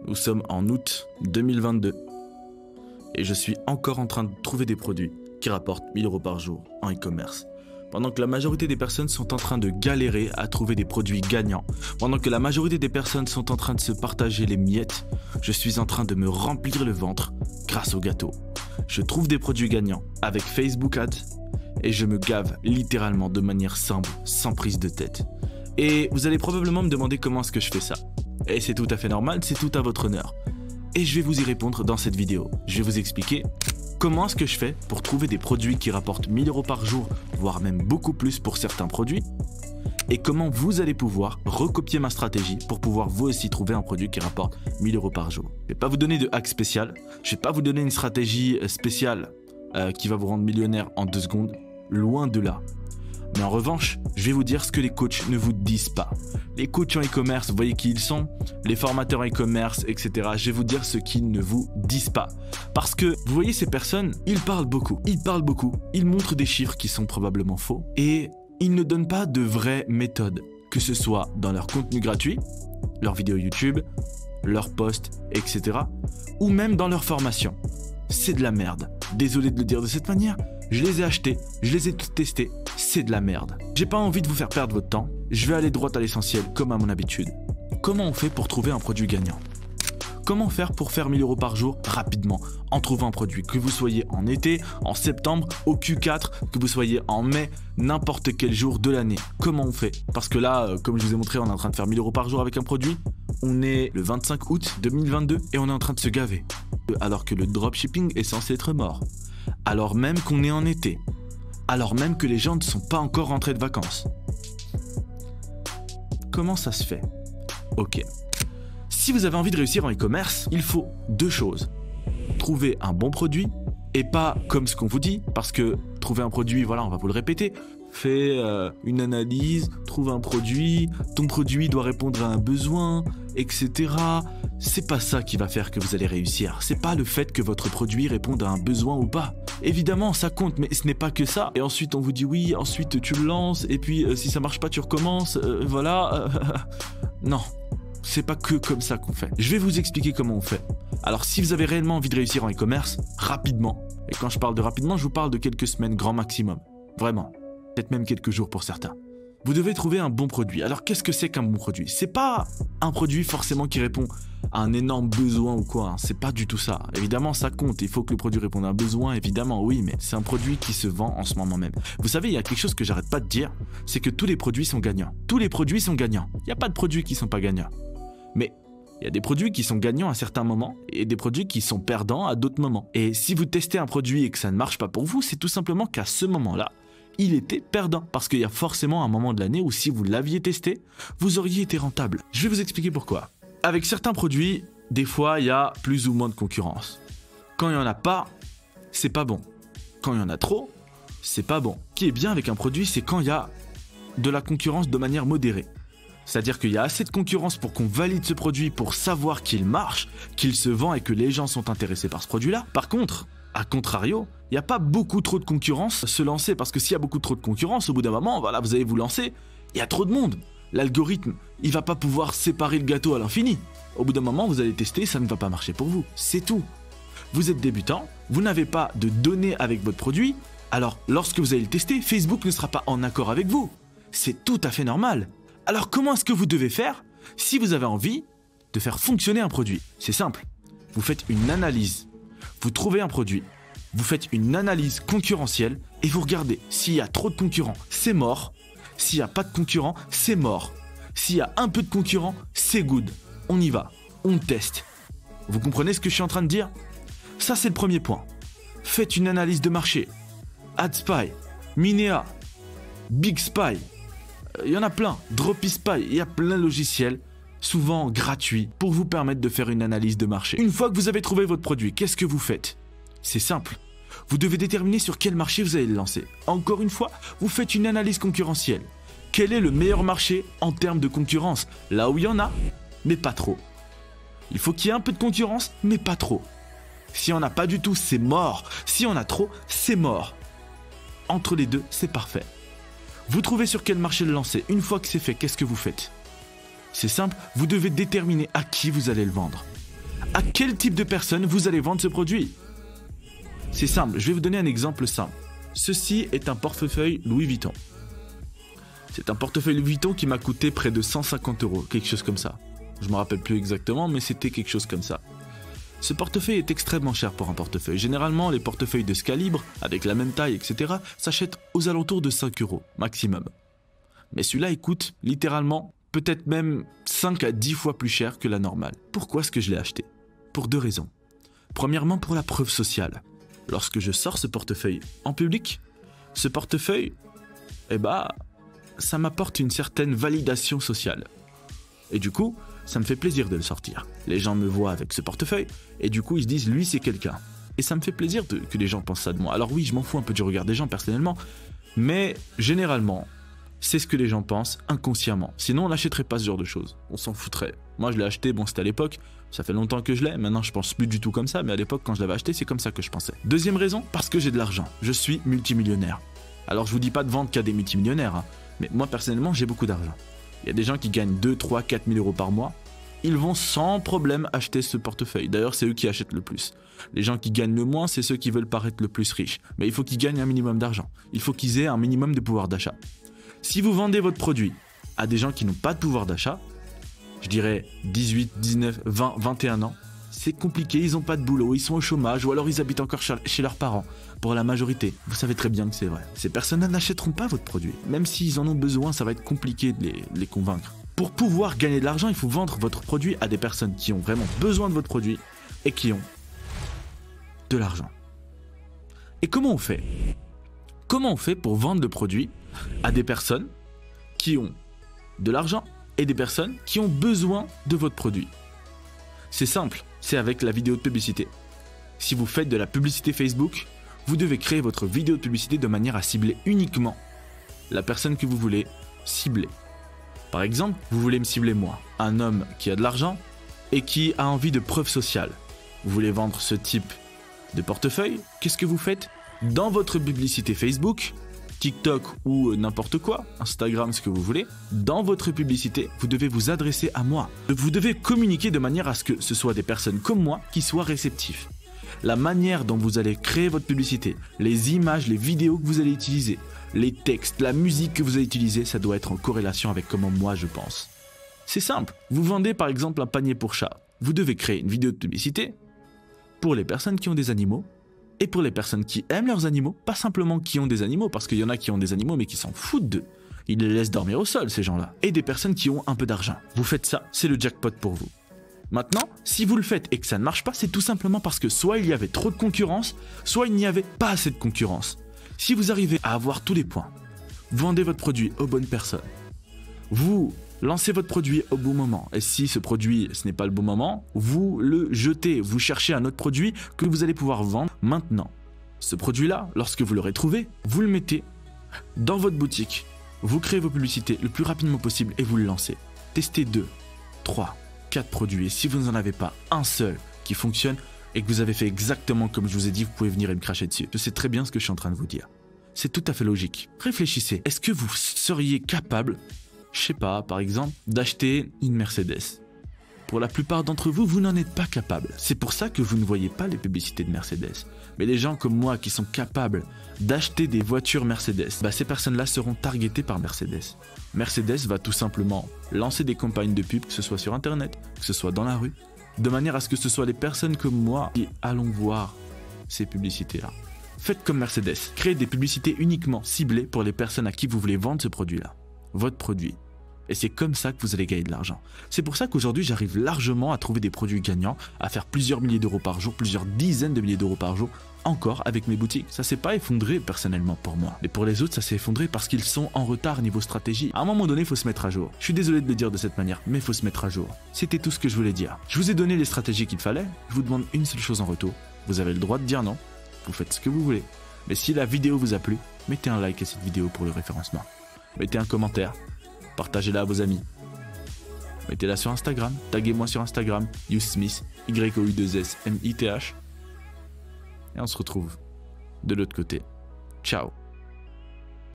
Nous sommes en août 2022 et je suis encore en train de trouver des produits qui rapportent 1000 € par jour en e-commerce. Pendant que la majorité des personnes sont en train de galérer à trouver des produits gagnants, pendant que la majorité des personnes sont en train de se partager les miettes, je suis en train de me remplir le ventre grâce au gâteau. Je trouve des produits gagnants avec Facebook Ads et je me gave littéralement de manière simple, sans prise de tête. Et vous allez probablement me demander comment est-ce que je fais ça. Et c'est tout à fait normal, c'est tout à votre honneur. Et je vais vous y répondre dans cette vidéo. Je vais vous expliquer comment est-ce que je fais pour trouver des produits qui rapportent 1000 € par jour, voire même beaucoup plus pour certains produits, et comment vous allez pouvoir recopier ma stratégie pour pouvoir vous aussi trouver un produit qui rapporte 1000 € par jour. Je ne vais pas vous donner de hack spécial, je ne vais pas vous donner une stratégie spéciale qui va vous rendre millionnaire en 2 secondes, loin de là. Mais en revanche, je vais vous dire ce que les coachs ne vous disent pas. Les coachs en e-commerce, vous voyez qui ils sont, les formateurs en e-commerce, etc. Je vais vous dire ce qu'ils ne vous disent pas. Parce que, vous voyez ces personnes, ils parlent beaucoup, ils montrent des chiffres qui sont probablement faux, et ils ne donnent pas de vraies méthodes, que ce soit dans leur contenu gratuit, leurs vidéos YouTube, leurs posts, etc. ou même dans leur formation. C'est de la merde. Désolé de le dire de cette manière, je les ai achetés, je les ai testés, c'est de la merde. J'ai pas envie de vous faire perdre votre temps, je vais aller droit à l'essentiel comme à mon habitude. Comment on fait pour trouver un produit gagnant? Comment faire pour faire 1000 € par jour rapidement en trouvant un produit, que vous soyez en été, en septembre, au Q4, que vous soyez en mai, n'importe quel jour de l'année? Comment on fait? Parce que là, comme je vous ai montré, on est en train de faire 1000 € par jour avec un produit. On est le 25 août 2022 et on est en train de se gaver. Alors que le dropshipping est censé être mort. Alors même qu'on est en été. Alors même que les gens ne sont pas encore rentrés de vacances. Comment ça se fait? Ok. Si vous avez envie de réussir en e-commerce, il faut 2 choses. Trouver un bon produit et pas comme ce qu'on vous dit, parce que trouver un produit, voilà, on va vous le répéter. Fais une analyse, trouve un produit, ton produit doit répondre à un besoin, etc. C'est pas ça qui va faire que vous allez réussir. C'est pas le fait que votre produit réponde à un besoin ou pas. Évidemment, ça compte, mais ce n'est pas que ça. Et ensuite, on vous dit oui, ensuite tu le lances, et puis si ça marche pas, tu recommences, voilà. Non, c'est pas que comme ça qu'on fait. Je vais vous expliquer comment on fait. Alors, si vous avez réellement envie de réussir en e-commerce, rapidement, et quand je parle de rapidement, je vous parle de quelques semaines grand maximum. Vraiment. Peut-être même quelques jours pour certains. Vous devez trouver un bon produit. Alors qu'est-ce que c'est qu'un bon produit? C'est pas un produit forcément qui répond à un énorme besoin ou quoi, hein. C'est pas du tout ça. Évidemment ça compte, il faut que le produit réponde à un besoin, évidemment oui, mais c'est un produit qui se vend en ce moment même. Vous savez, il y a quelque chose que j'arrête pas de dire, c'est que tous les produits sont gagnants. Tous les produits sont gagnants. Il n'y a pas de produits qui sont pas gagnants. Mais il y a des produits qui sont gagnants à certains moments et des produits qui sont perdants à d'autres moments. Et si vous testez un produit et que ça ne marche pas pour vous, c'est tout simplement qu'à ce moment-là, il était perdant. Parce qu'il y a forcément un moment de l'année où si vous l'aviez testé, vous auriez été rentable. Je vais vous expliquer pourquoi. Avec certains produits, des fois, il y a plus ou moins de concurrence. Quand il n'y en a pas, c'est pas bon. Quand il y en a trop, c'est pas bon. Ce qui est bien avec un produit, c'est quand il y a de la concurrence de manière modérée. C'est-à-dire qu'il y a assez de concurrence pour qu'on valide ce produit, pour savoir qu'il marche, qu'il se vend et que les gens sont intéressés par ce produit-là. Par contre, à contrario, il n'y a pas beaucoup trop de concurrence à se lancer, parce que s'il y a beaucoup trop de concurrence, au bout d'un moment, voilà, vous allez vous lancer, il y a trop de monde. L'algorithme, il va pas pouvoir séparer le gâteau à l'infini. Au bout d'un moment, vous allez tester, ça ne va pas marcher pour vous. C'est tout. Vous êtes débutant, vous n'avez pas de données avec votre produit, alors lorsque vous allez le tester, Facebook ne sera pas en accord avec vous. C'est tout à fait normal. Alors comment est-ce que vous devez faire si vous avez envie de faire fonctionner un produit? C'est simple. Vous faites une analyse. Vous trouvez un produit, vous faites une analyse concurrentielle et vous regardez s'il y a trop de concurrents, c'est mort. S'il n'y a pas de concurrents, c'est mort. S'il y a un peu de concurrents, c'est good. On y va, on teste. Vous comprenez ce que je suis en train de dire? Ça, c'est le premier point. Faites une analyse de marché. AdSpy, Minea, BigSpy, il y en a plein. Dropispy, il y a plein de logiciels, souvent gratuits, pour vous permettre de faire une analyse de marché. Une fois que vous avez trouvé votre produit, qu'est-ce que vous faites? C'est simple. Vous devez déterminer sur quel marché vous allez le lancer. Encore une fois, vous faites une analyse concurrentielle. Quel est le meilleur marché en termes de concurrence? Là où il y en a, mais pas trop. Il faut qu'il y ait un peu de concurrence, mais pas trop. Si on n'a pas du tout, c'est mort. Si on a trop, c'est mort. Entre les deux, c'est parfait. Vous trouvez sur quel marché le lancer. Une fois que c'est fait, qu'est-ce que vous faites? C'est simple, vous devez déterminer à qui vous allez le vendre. À quel type de personne vous allez vendre ce produit? C'est simple, je vais vous donner un exemple simple. Ceci est un portefeuille Louis Vuitton. C'est un portefeuille Louis Vuitton qui m'a coûté près de 150 €, quelque chose comme ça. Je ne me rappelle plus exactement, mais c'était quelque chose comme ça. Ce portefeuille est extrêmement cher pour un portefeuille. Généralement, les portefeuilles de ce calibre, avec la même taille, etc., s'achètent aux alentours de 5 € maximum. Mais celui-là, il coûte littéralement, peut-être même 5 à 10 fois plus cher que la normale. Pourquoi est-ce que je l'ai acheté? Pour 2 raisons. Premièrement, pour la preuve sociale. Lorsque je sors ce portefeuille en public, ce portefeuille, ça m'apporte une certaine validation sociale. Et du coup, ça me fait plaisir de le sortir. Les gens me voient avec ce portefeuille, et du coup, ils se disent, lui, c'est quelqu'un. Et ça me fait plaisir que les gens pensent ça de moi. Alors oui, je m'en fous un peu du regard des gens, personnellement, mais généralement, c'est ce que les gens pensent inconsciemment. Sinon, on n'achèterait pas ce genre de choses. On s'en foutrait. Moi, je l'ai acheté, bon, c'était à l'époque. Ça fait longtemps que je l'ai. Maintenant, je pense plus du tout comme ça. Mais à l'époque, quand je l'avais acheté, c'est comme ça que je pensais. Deuxième raison, parce que j'ai de l'argent. Je suis multimillionnaire. Alors, je vous dis pas de vendre qu'à des multimillionnaires. Hein. Mais moi, personnellement, j'ai beaucoup d'argent. Il y a des gens qui gagnent 2, 3, 4 000 € par mois. Ils vont sans problème acheter ce portefeuille. D'ailleurs, c'est eux qui achètent le plus. Les gens qui gagnent le moins, c'est ceux qui veulent paraître le plus riches. Mais il faut qu'ils gagnent un minimum d'argent. Il faut qu'ils aient un minimum de pouvoir d'achat. Si vous vendez votre produit à des gens qui n'ont pas de pouvoir d'achat, je dirais 18, 19, 20, 21 ans, c'est compliqué, ils n'ont pas de boulot, ils sont au chômage ou alors ils habitent encore chez leurs parents. Pour la majorité, vous savez très bien que c'est vrai. Ces personnes-là n'achèteront pas votre produit. Même s'ils en ont besoin, ça va être compliqué de les convaincre. Pour pouvoir gagner de l'argent, il faut vendre votre produit à des personnes qui ont vraiment besoin de votre produit et qui ont de l'argent. Et comment on fait? Comment on fait pour vendre le produit à des personnes qui ont de l'argent et des personnes qui ont besoin de votre produit? C'est simple, c'est avec la vidéo de publicité. Si vous faites de la publicité Facebook, vous devez créer votre vidéo de publicité de manière à cibler uniquement la personne que vous voulez cibler. Par exemple, vous voulez me cibler moi, un homme qui a de l'argent et qui a envie de preuve sociale. Vous voulez vendre ce type de portefeuille, qu'est-ce que vous faites? Dans votre publicité Facebook, TikTok ou n'importe quoi, Instagram, ce que vous voulez, dans votre publicité, vous devez vous adresser à moi. Vous devez communiquer de manière à ce que ce soit des personnes comme moi qui soient réceptifs. La manière dont vous allez créer votre publicité, les images, les vidéos que vous allez utiliser, les textes, la musique que vous allez utiliser, ça doit être en corrélation avec comment moi je pense. C'est simple, vous vendez par exemple un panier pour chat. Vous devez créer une vidéo de publicité pour les personnes qui ont des animaux et pour les personnes qui aiment leurs animaux, pas simplement qui ont des animaux, parce qu'il y en a qui ont des animaux mais qui s'en foutent d'eux. Ils les laissent dormir au sol, ces gens-là. Et des personnes qui ont un peu d'argent. Vous faites ça, c'est le jackpot pour vous. Maintenant, si vous le faites et que ça ne marche pas, c'est tout simplement parce que soit il y avait trop de concurrence, soit il n'y avait pas assez de concurrence. Si vous arrivez à avoir tous les points, vendez votre produit aux bonnes personnes, vous lancez votre produit au bon moment, et si ce produit, ce n'est pas le bon moment, vous le jetez, vous cherchez un autre produit que vous allez pouvoir vendre maintenant. Ce produit-là, lorsque vous l'aurez trouvé, vous le mettez dans votre boutique, vous créez vos publicités le plus rapidement possible et vous le lancez. Testez 2, 3, 4 produits, et si vous n'en avez pas un seul qui fonctionne, et que vous avez fait exactement comme je vous ai dit, vous pouvez venir et me cracher dessus. Je sais très bien ce que je suis en train de vous dire. C'est tout à fait logique. Réfléchissez, est-ce que vous seriez capable, je sais pas, par exemple, d'acheter une Mercedes? Pour la plupart d'entre vous, vous n'en êtes pas capable. C'est pour ça que vous ne voyez pas les publicités de Mercedes. Mais les gens comme moi qui sont capables d'acheter des voitures Mercedes, ces personnes-là seront targetées par Mercedes. Mercedes va tout simplement lancer des campagnes de pub, que ce soit sur Internet, que ce soit dans la rue, de manière à ce que ce soit les personnes comme moi qui allons voir ces publicités-là. Faites comme Mercedes, créez des publicités uniquement ciblées pour les personnes à qui vous voulez vendre ce produit-là, votre produit. Et c'est comme ça que vous allez gagner de l'argent. C'est pour ça qu'aujourd'hui, j'arrive largement à trouver des produits gagnants, à faire plusieurs milliers d'euros par jour, plusieurs dizaines de milliers d'euros par jour, encore avec mes boutiques. Ça s'est pas effondré personnellement pour moi. Mais pour les autres, ça s'est effondré parce qu'ils sont en retard niveau stratégie. À un moment donné, il faut se mettre à jour. Je suis désolé de le dire de cette manière, mais il faut se mettre à jour. C'était tout ce que je voulais dire. Je vous ai donné les stratégies qu'il fallait. Je vous demande une seule chose en retour. Vous avez le droit de dire non. Vous faites ce que vous voulez. Mais si la vidéo vous a plu, mettez un like à cette vidéo pour le référencement. Mettez un commentaire. Partagez-la à vos amis. Mettez-la sur Instagram. Taguez-moi sur Instagram. YouSmith. YOU2SMITH. Et on se retrouve de l'autre côté. Ciao.